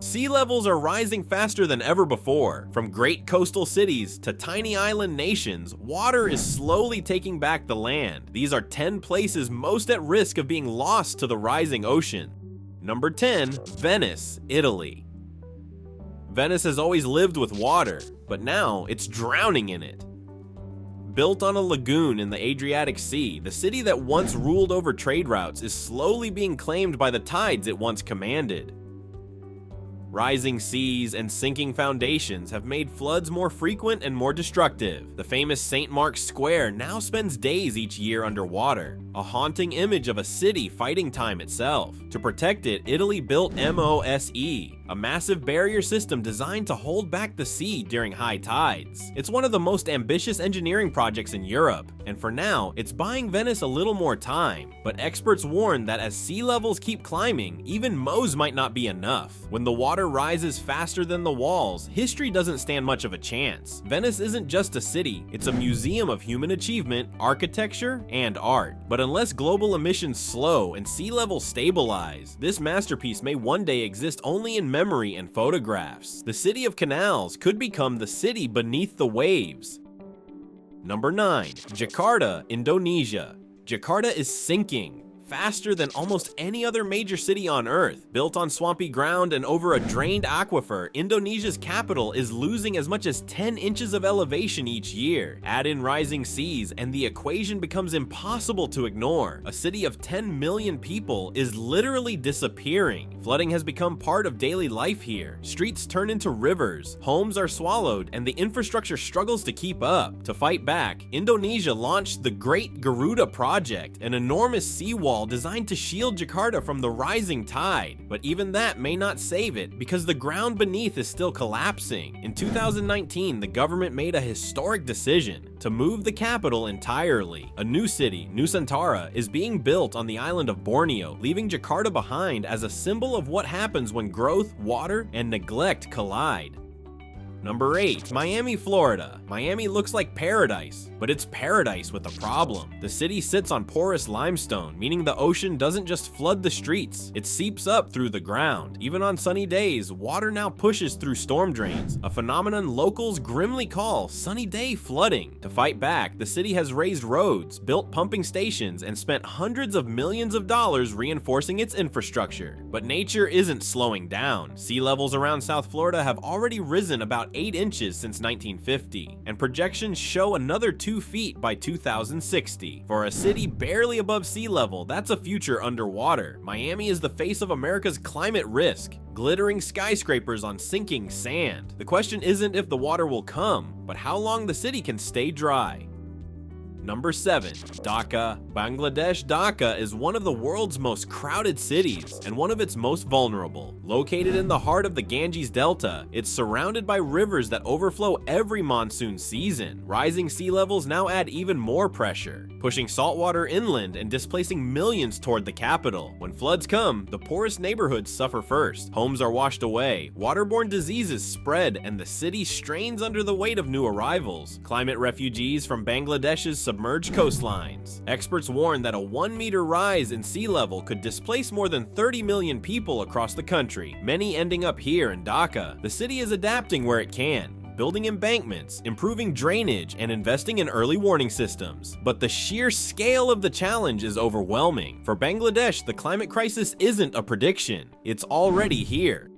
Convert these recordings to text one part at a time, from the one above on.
Sea levels are rising faster than ever before. From great coastal cities to tiny island nations, water is slowly taking back the land. These are 10 places most at risk of being lost to the rising ocean. Number 10, Venice, Italy. Venice has always lived with water, but now it's drowning in it. Built on a lagoon in the Adriatic Sea, the city that once ruled over trade routes is slowly being claimed by the tides it once commanded. Rising seas and sinking foundations have made floods more frequent and more destructive. The famous St. Mark's Square now spends days each year underwater, a haunting image of a city fighting time itself. To protect it, Italy built MOSE, a massive barrier system designed to hold back the sea during high tides. It's one of the most ambitious engineering projects in Europe, and for now, it's buying Venice a little more time. But experts warn that as sea levels keep climbing, even MOSE might not be enough. When the water rises faster than the walls, history doesn't stand much of a chance. Venice isn't just a city, it's a museum of human achievement, architecture, and art. But unless global emissions slow and sea levels stabilize, this masterpiece may one day exist only in memory and photographs. The city of canals could become the city beneath the waves. Number 9, Jakarta, Indonesia. Jakarta is sinking faster than almost any other major city on Earth. Built on swampy ground and over a drained aquifer, Indonesia's capital is losing as much as 10 inches of elevation each year. Add in rising seas, and the equation becomes impossible to ignore. A city of 10 million people is literally disappearing. Flooding has become part of daily life here. Streets turn into rivers, homes are swallowed, and the infrastructure struggles to keep up. To fight back, Indonesia launched the Great Garuda Project, an enormous seawall designed to shield Jakarta from the rising tide. But even that may not save it, because the ground beneath is still collapsing. In 2019, the government made a historic decision to move the capital entirely. A new city, Nusantara, is being built on the island of Borneo, leaving Jakarta behind as a symbol of what happens when growth, water, and neglect collide. Number 8, Miami, Florida. Miami looks like paradise, but it's paradise with a problem. The city sits on porous limestone, meaning the ocean doesn't just flood the streets, it seeps up through the ground. Even on sunny days, water now pushes through storm drains, a phenomenon locals grimly call sunny day flooding. To fight back, the city has raised roads, built pumping stations, and spent hundreds of millions of dollars reinforcing its infrastructure. But nature isn't slowing down. Sea levels around South Florida have already risen about 8 inches since 1950, and projections show another 2 feet by 2060. For a city barely above sea level, that's a future underwater. Miami is the face of America's climate risk, glittering skyscrapers on sinking sand. The question isn't if the water will come, but how long the city can stay dry. Number 7, Dhaka, Bangladesh. Dhaka is one of the world's most crowded cities and one of its most vulnerable. Located in the heart of the Ganges Delta, it's surrounded by rivers that overflow every monsoon season. Rising sea levels now add even more pressure, pushing saltwater inland and displacing millions toward the capital. When floods come, the poorest neighborhoods suffer first. Homes are washed away, waterborne diseases spread, and the city strains under the weight of new arrivals. Climate refugees from Bangladesh's submerged coastlines. Experts warn that a 1-meter rise in sea level could displace more than 30 million people across the country, many ending up here in Dhaka. The city is adapting where it can, building embankments, improving drainage, and investing in early warning systems. But the sheer scale of the challenge is overwhelming. For Bangladesh, the climate crisis isn't a prediction, it's already here.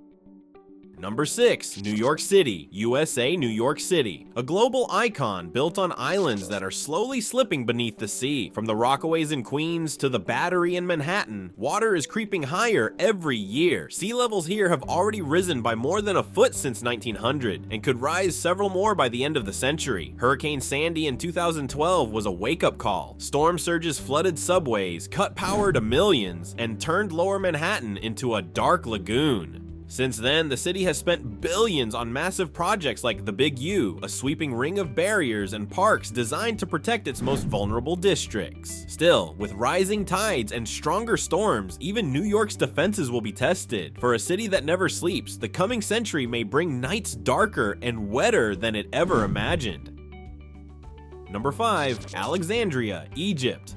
Number 6, New York City, USA. New York City, a global icon built on islands that are slowly slipping beneath the sea. From the Rockaways in Queens to the Battery in Manhattan, water is creeping higher every year. Sea levels here have already risen by more than a foot since 1900 and could rise several more by the end of the century. Hurricane Sandy in 2012 was a wake-up call. Storm surges flooded subways, cut power to millions, and turned Lower Manhattan into a dark lagoon. Since then, the city has spent billions on massive projects like the Big U, a sweeping ring of barriers and parks designed to protect its most vulnerable districts. Still, with rising tides and stronger storms, even New York's defenses will be tested. For a city that never sleeps, the coming century may bring nights darker and wetter than it ever imagined. Number 5, Alexandria, Egypt.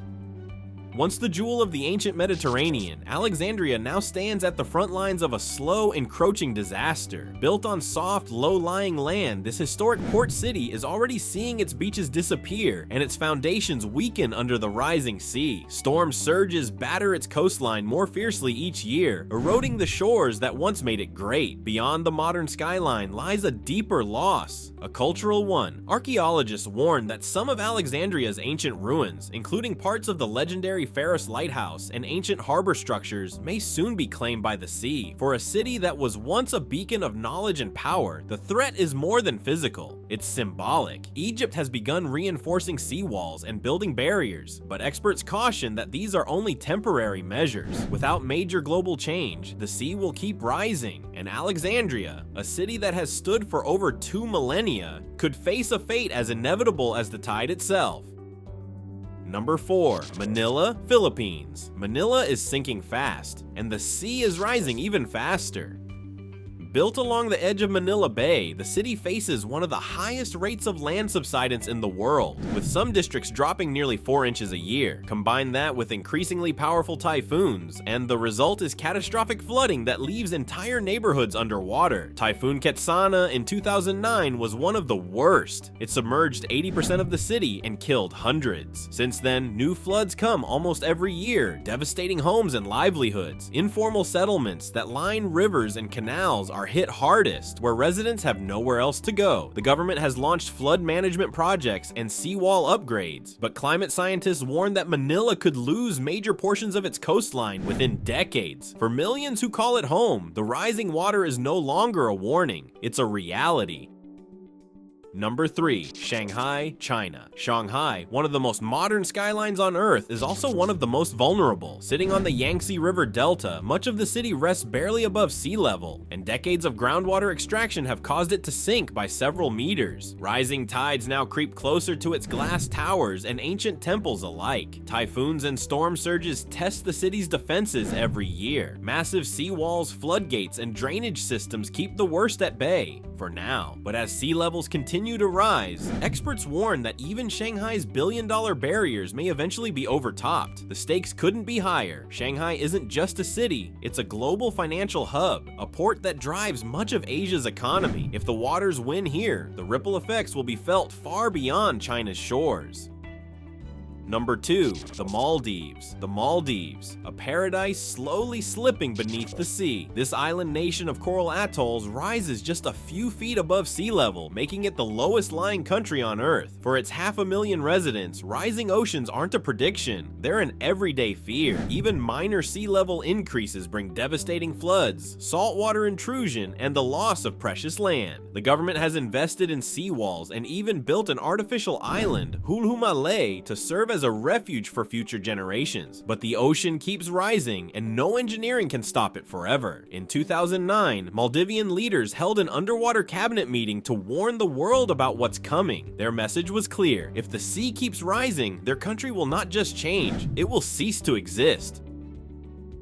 Once the jewel of the ancient Mediterranean, Alexandria now stands at the front lines of a slow, encroaching disaster. Built on soft, low-lying land, this historic port city is already seeing its beaches disappear and its foundations weaken under the rising sea. Storm surges batter its coastline more fiercely each year, eroding the shores that once made it great. Beyond the modern skyline lies a deeper loss, a cultural one. Archaeologists warn that some of Alexandria's ancient ruins, including parts of the legendary Pharos Lighthouse and ancient harbor structures, may soon be claimed by the sea. For a city that was once a beacon of knowledge and power, the threat is more than physical. It's symbolic. Egypt has begun reinforcing seawalls and building barriers, but experts caution that these are only temporary measures. Without major global change, the sea will keep rising, and Alexandria, a city that has stood for over 2 millennia, could face a fate as inevitable as the tide itself. Number 4. Manila, Philippines. Manila is sinking fast, and the sea is rising even faster. Built along the edge of Manila Bay, the city faces one of the highest rates of land subsidence in the world, with some districts dropping nearly 4 inches a year. Combine that with increasingly powerful typhoons, and the result is catastrophic flooding that leaves entire neighborhoods underwater. Typhoon Ketsana in 2009 was one of the worst. It submerged 80% of the city and killed hundreds. Since then, new floods come almost every year, devastating homes and livelihoods. Informal settlements that line rivers and canals are hit hardest, where residents have nowhere else to go. The government has launched flood management projects and seawall upgrades, but climate scientists warn that Manila could lose major portions of its coastline within decades. For millions who call it home, the rising water is no longer a warning, it's a reality. Number 3. Shanghai, China. Shanghai, one of the most modern skylines on Earth, is also one of the most vulnerable. Sitting on the Yangtze River Delta, much of the city rests barely above sea level, and decades of groundwater extraction have caused it to sink by several meters. Rising tides now creep closer to its glass towers and ancient temples alike. Typhoons and storm surges test the city's defenses every year. Massive seawalls, floodgates, and drainage systems keep the worst at bay, for now. But as sea levels continue to rise, experts warn that even Shanghai's billion-dollar barriers may eventually be overtopped. The stakes couldn't be higher. Shanghai isn't just a city, it's a global financial hub, a port that drives much of Asia's economy. If the waters win here, the ripple effects will be felt far beyond China's shores. Number 2. The Maldives. The Maldives, a paradise slowly slipping beneath the sea. This island nation of coral atolls rises just a few feet above sea level, making it the lowest lying country on Earth. For its 500,000 residents, rising oceans aren't a prediction, they're an everyday fear. Even minor sea level increases bring devastating floods, saltwater intrusion, and the loss of precious land. The government has invested in seawalls and even built an artificial island, Hulhumalay, to serve as a refuge for future generations. But the ocean keeps rising, and no engineering can stop it forever. In 2009, Maldivian leaders held an underwater cabinet meeting to warn the world about what's coming. Their message was clear: if the sea keeps rising, their country will not just change, it will cease to exist.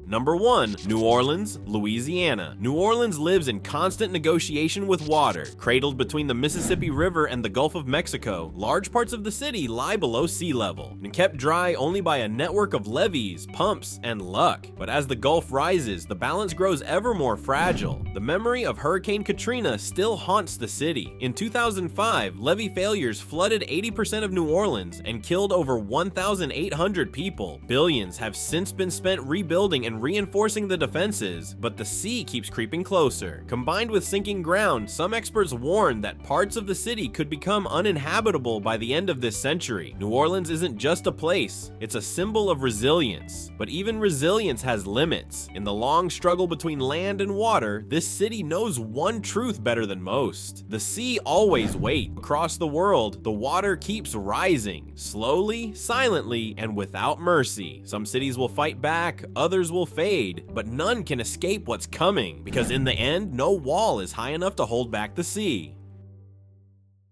Number 1. New Orleans, Louisiana. New Orleans lives in constant negotiation with water. Cradled between the Mississippi River and the Gulf of Mexico, large parts of the city lie below sea level and kept dry only by a network of levees, pumps, and luck. But as the Gulf rises, the balance grows ever more fragile. The memory of Hurricane Katrina still haunts the city. In 2005, levee failures flooded 80% of New Orleans and killed over 1,800 people. Billions have since been spent rebuilding and reinforcing the defenses, but the sea keeps creeping closer. Combined with sinking ground, some experts warn that parts of the city could become uninhabitable by the end of this century. New Orleans isn't just a place, it's a symbol of resilience. But even resilience has limits. In the long struggle between land and water, this city knows one truth better than most. The sea always waits. Across the world, the water keeps rising, slowly, silently, and without mercy. Some cities will fight back, others will fade, but none can escape what's coming, because in the end, no wall is high enough to hold back the sea.